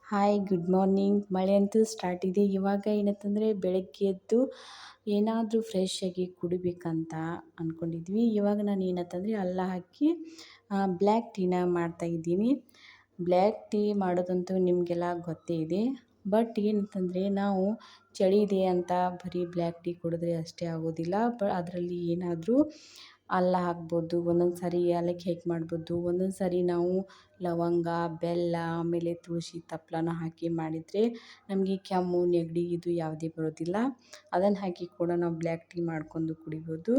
Hi good morning. ಮಳೆ ಅಂತೂ start ಇದೆ. ಇವಾಗ ಏನಂತಂದರೆ ಬೆಳಗ್ಗೆ ಎದ್ದು ಏನಾದರೂ ಫ್ರೆಶ್ ಆಗಿ ಕುಡಿಬೇಕಂತ ಅಂದ್ಕೊಂಡಿದ್ವಿ. ಇವಾಗ ನಾನು ಏನಂತಂದರೆ ಅಲ್ಲ ಹಾಕಿ ಬ್ಲ್ಯಾಕ್ ಟೀನ ಮಾಡ್ತಾಯಿದ್ದೀನಿ. ಬ್ಲ್ಯಾಕ್ ಟೀ ಮಾಡೋದಂತೂ ನಿಮಗೆಲ್ಲ ಗೊತ್ತೇ ಇದೆ. ಬಟ್ ಏನಂತಂದರೆ ನಾವು ಚಳಿ ಇದೆ ಅಂತ ಬರೀ ಬ್ಲ್ಯಾಕ್ ಟೀ ಕುಡಿದ್ರೆ ಅಷ್ಟೇ ಆಗೋದಿಲ್ಲ. ಅದರಲ್ಲಿ ಏನಾದರೂ ಅಲ್ಲ ಹಾಕ್ಬೋದು, ಒಂದೊಂದು ಸಾರಿ ಏಲಕ್ಕಿ ಹಾಕಿ ಮಾಡ್ಬೋದು, ಒಂದೊಂದು ಸಾರಿ ನಾವು ಲವಂಗ, ಬೆಲ್ಲ, ಆಮೇಲೆ ತುಳಸಿ ತಪ್ಪಲನ ಹಾಕಿ ಮಾಡಿದರೆ ನಮಗೆ ಕೆಮ್ಮು, ನೆಗಡಿ ಇದು ಯಾವುದೇ ಬರೋದಿಲ್ಲ. ಅದನ್ನು ಹಾಕಿ ಕೂಡ ನಾವು ಬ್ಲ್ಯಾಕ್ ಟೀ ಮಾಡ್ಕೊಂಡು ಕುಡಿಬೋದು.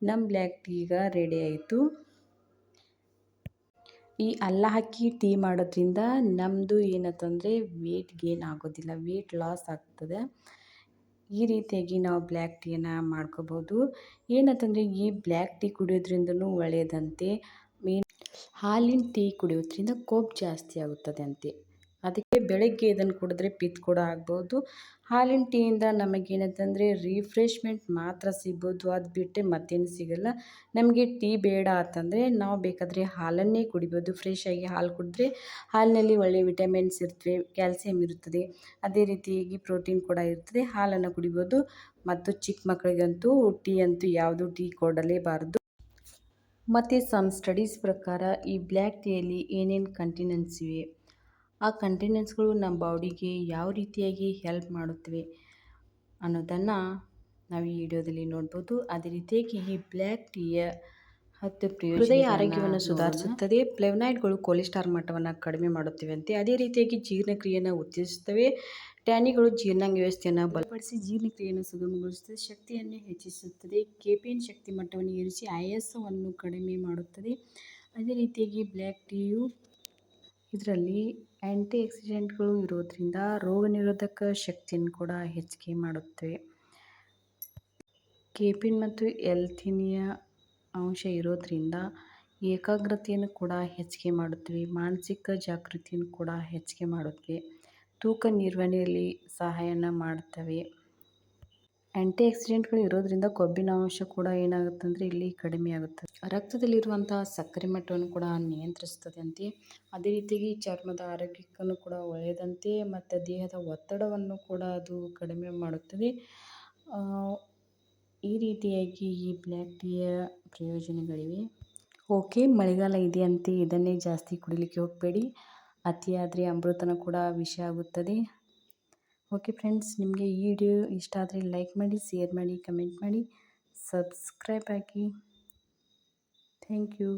ನಮ್ಮ ಬ್ಲ್ಯಾಕ್ ಟೀ ಈಗ ರೆಡಿ ಆಯಿತು. ಈ ಅಲ್ಲ ಹಾಕಿ ಟೀ ಮಾಡೋದ್ರಿಂದ ನಮ್ಮದು ಏನಂತಂದರೆ ವೇಟ್ ಗೇನ್ ಆಗೋದಿಲ್ಲ, ವೇಟ್ ಲಾಸ್ ಆಗ್ತದೆ. ಈ ರೀತಿಯಾಗಿ ನಾವು ಬ್ಲ್ಯಾಕ್ ಟೀಯನ್ನು ಮಾಡ್ಕೋಬೋದು. ಏನಂತಂದರೆ ಈ ಬ್ಲ್ಯಾಕ್ ಟೀ ಕುಡಿಯೋದ್ರಿಂದನೂ ಒಳ್ಳೆಯದಂತೆ. ಹಾಲಿನ ಟೀ ಕುಡಿಯೋದ್ರಿಂದ ಕೊಬ್ಬು ಜಾಸ್ತಿ ಆಗುತ್ತದೆ ಅಂತೆ. ಅದಕ್ಕೆ ಬೆಳಗ್ಗೆ ಇದನ್ನು ಕುಡಿದ್ರೆ ಪಿತ್ ಕೂಡ ಆಗ್ಬೋದು. ಹಾಲಿನ ಟೀಯಿಂದ ನಮಗೇನಂತಂದರೆ ರಿಫ್ರೆಶ್ಮೆಂಟ್ ಮಾತ್ರ ಸಿಗ್ಬೋದು, ಅದು ಬಿಟ್ಟರೆ ಮತ್ತೇನು ಸಿಗಲ್ಲ. ನಮಗೆ ಟೀ ಬೇಡ ಅಂತಂದರೆ ನಾವು ಬೇಕಾದರೆ ಹಾಲನ್ನೇ ಕುಡಿಬೋದು. ಫ್ರೆಶ್ ಆಗಿ ಹಾಲು ಕುಡಿದ್ರೆ ಹಾಲಿನಲ್ಲಿ ಒಳ್ಳೆಯ ವಿಟಮಿನ್ಸ್ ಇರ್ತವೆ, ಕ್ಯಾಲ್ಸಿಯಂ ಇರುತ್ತದೆ, ಅದೇ ರೀತಿಯಾಗಿ ಪ್ರೋಟೀನ್ ಕೂಡ ಇರ್ತದೆ. ಹಾಲನ್ನು ಕುಡಿಬೋದು. ಮತ್ತು ಚಿಕ್ಕ ಮಕ್ಕಳಿಗಂತೂ ಟೀ ಅಂತೂ ಯಾವುದೂ ಟೀ ಕೊಡಲೇಬಾರದು. ಮತ್ತು ಸಮ್ ಸ್ಟಡೀಸ್ ಪ್ರಕಾರ ಈ ಬ್ಲ್ಯಾಕ್ ಟೀಯಲ್ಲಿ ಏನೇನು ಕಂಟೆನೆಂಟ್ಸ್ ಇವೆ, ಆ ಕಂಟೆನೆಂಟ್ಸ್ಗಳು ನಮ್ಮ ಬಾಡಿಗೆ ಯಾವ ರೀತಿಯಾಗಿ ಹೆಲ್ಪ್ ಮಾಡುತ್ತವೆ ಅನ್ನೋದನ್ನು ನಾವು ಈ ವಿಡಿಯೋದಲ್ಲಿ ನೋಡ್ಬೋದು. ಅದೇ ರೀತಿಯಾಗಿ ಈ ಬ್ಲ್ಯಾಕ್ ಟೀಯ 10 ಹೃದಯ ಆರೋಗ್ಯವನ್ನು ಸುಧಾರಿಸುತ್ತದೆ. ಫ್ಲೇವನಾಯ್ಡ್ಗಳು ಕೊಲೆಸ್ಟ್ರಾಲ್ ಮಟ್ಟವನ್ನು ಕಡಿಮೆ ಮಾಡುತ್ತವೆ ಅಂತೆ. ಅದೇ ರೀತಿಯಾಗಿ ಜೀರ್ಣಕ್ರಿಯೆಯನ್ನು ಉತ್ತೇಜಿಸುತ್ತವೆ. ಟ್ಯಾನಿಗಳು ಜೀರ್ಣಾಂಗ ವ್ಯವಸ್ಥೆಯನ್ನು ಬಲಪಡಿಸಿ ಜೀರ್ಣಕ್ರಿಯೆಯನ್ನು ಸುಗಮಗೊಳಿಸುತ್ತದೆ, ಶಕ್ತಿಯನ್ನು ಹೆಚ್ಚಿಸುತ್ತದೆ. ಕೆಫೀನ್ ಶಕ್ತಿ ಮಟ್ಟವನ್ನು ಏರಿಸಿ ಆಯಾಸವನ್ನು ಕಡಿಮೆ ಮಾಡುತ್ತದೆ. ಅದೇ ರೀತಿಯಾಗಿ ಬ್ಲ್ಯಾಕ್ ಟೀಯು ಇದರಲ್ಲಿ ಆ್ಯಂಟಿ ಆಕ್ಸಿಡೆಂಟ್ಗಳು ಇರೋದರಿಂದ ರೋಗ ನಿರೋಧಕ ಶಕ್ತಿಯನ್ನು ಕೂಡ ಹೆಚ್ಚಿಗೆ ಮಾಡುತ್ತವೆ. ಕೆಫೀನ್ ಮತ್ತು ಎಲ್ಥಿನಿಯ ಅಂಶ ಇರೋದರಿಂದ ಏಕಾಗ್ರತೆಯನ್ನು ಕೂಡ ಹೆಚ್ಚಿಗೆ ಮಾಡುತ್ತವೆ. ಮಾನಸಿಕ ಜಾಗೃತಿಯನ್ನು ಕೂಡ ಹೆಚ್ಚಿಗೆ ಮಾಡುತ್ತವೆ. ತೂಕ ನಿರ್ವಹಣೆಯಲ್ಲಿ ಸಹಾಯನ ಮಾಡ್ತವೆ. ಆ್ಯಂಟಿ ಆಕ್ಸಿಡೆಂಟ್ಗಳು ಇರೋದರಿಂದ ಕೊಬ್ಬಿನ ಅಂಶ ಕೂಡ ಏನಾಗುತ್ತಂದರೆ ಇಲ್ಲಿ ಕಡಿಮೆ ಆಗುತ್ತದೆ. ರಕ್ತದಲ್ಲಿರುವಂತಹ ಸಕ್ಕರೆ ಮಟ್ಟವನ್ನು ಕೂಡ ನಿಯಂತ್ರಿಸ್ತದೆ ಅಂತೆ. ಅದೇ ರೀತಿಯಾಗಿ ಚರ್ಮದ ಆರೋಗ್ಯಕ್ಕೂ ಕೂಡ ಒಳ್ಳೆಯದಂತೆ. ಮತ್ತು ದೇಹದ ಒತ್ತಡವನ್ನು ಕೂಡ ಅದು ಕಡಿಮೆ ಮಾಡುತ್ತದೆ. ಈ ರೀತಿಯಾಗಿ ಈ ಬ್ಲ್ಯಾಕ್ ಟೀಯ ಪ್ರಯೋಜನಗಳಿವೆ. ಓಕೆ, ಮಳೆಗಾಲ ಇದೆ ಅಂತೆ ಇದನ್ನೇ ಜಾಸ್ತಿ ಕುಡಿಲಿಕ್ಕೆ ಹೋಗಬೇಡಿ. ಅತಿಯಾದರೆ ಅಮೃತನೂ ಕೂಡ ವಿಷ ಆಗುತ್ತದೆ. ಓಕೆ ಫ್ರೆಂಡ್ಸ್, ನಿಮಗೆ ಈ ವಿಡಿಯೋ ಇಷ್ಟ ಆದರೆ ಲೈಕ್ ಮಾಡಿ, ಶೇರ್ ಮಾಡಿ, ಕಮೆಂಟ್ ಮಾಡಿ, ಸಬ್ಸ್ಕ್ರೈಬ್ ಆಗಿ. Thank you.